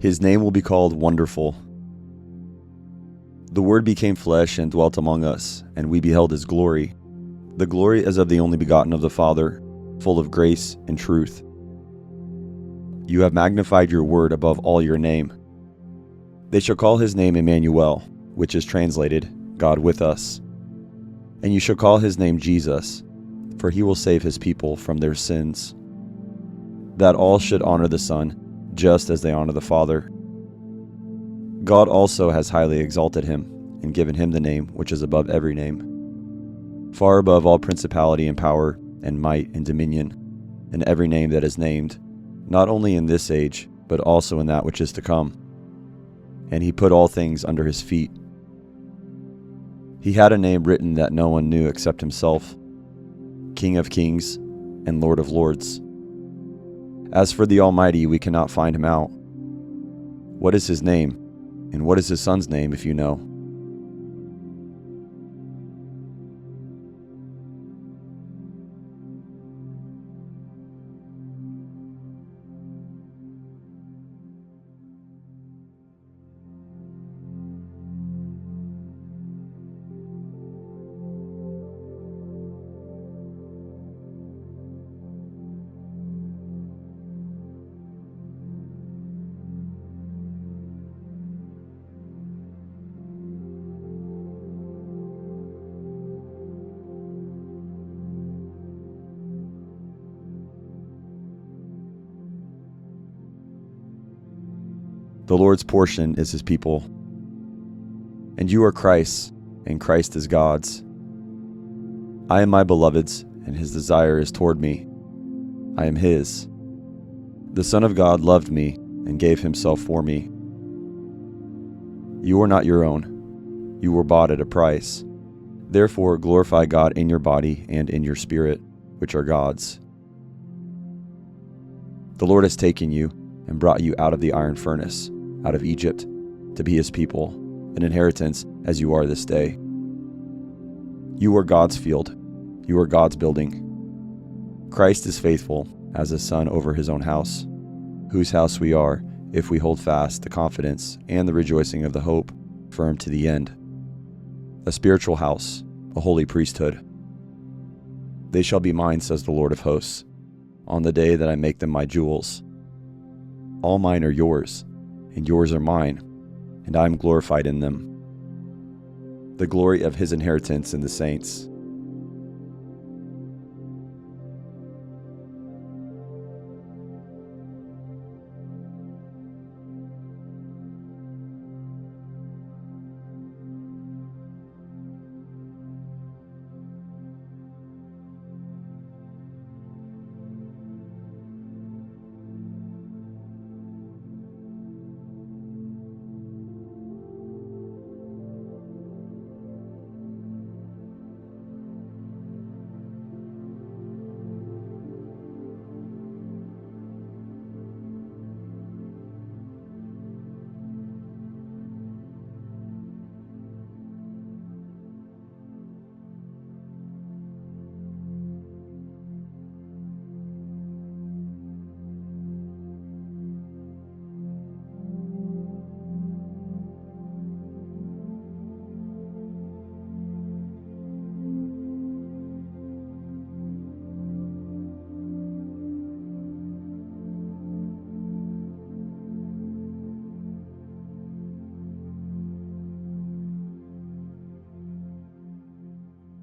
His name will be called Wonderful. The Word became flesh and dwelt among us, and we beheld his glory. The glory as of the only begotten of the Father, full of grace and truth. You have magnified your word above all your name. They shall call his name Emmanuel, which is translated, God with us. And you shall call his name Jesus, for he will save his people from their sins. That all should honor the Son, just as they honor the Father. God also has highly exalted him, and given him the name which is above every name, far above all principality and power, and might and dominion, and every name that is named, not only in this age, but also in that which is to come. And he put all things under his feet. He had a name written that no one knew except himself, King of kings and Lord of lords. As for the Almighty, we cannot find him out. What is his name, and what is his son's name, if you know? The Lord's portion is his people. And you are Christ's, and Christ is God's. I am my beloved's, and his desire is toward me. I am his. The Son of God loved me, and gave himself for me. You are not your own. You were bought at a price. Therefore glorify God in your body and in your spirit, which are God's. The Lord has taken you, and brought you out of the iron furnace, out of Egypt, to be his people, an inheritance as you are this day. You are God's field. You are God's building. Christ is faithful as a son over his own house, whose house we are, if we hold fast the confidence and the rejoicing of the hope firm to the end. A spiritual house, a holy priesthood. They shall be mine, says the Lord of hosts, on the day that I make them my jewels. All mine are yours, and yours are mine, and I am glorified in them. The glory of his inheritance in the saints,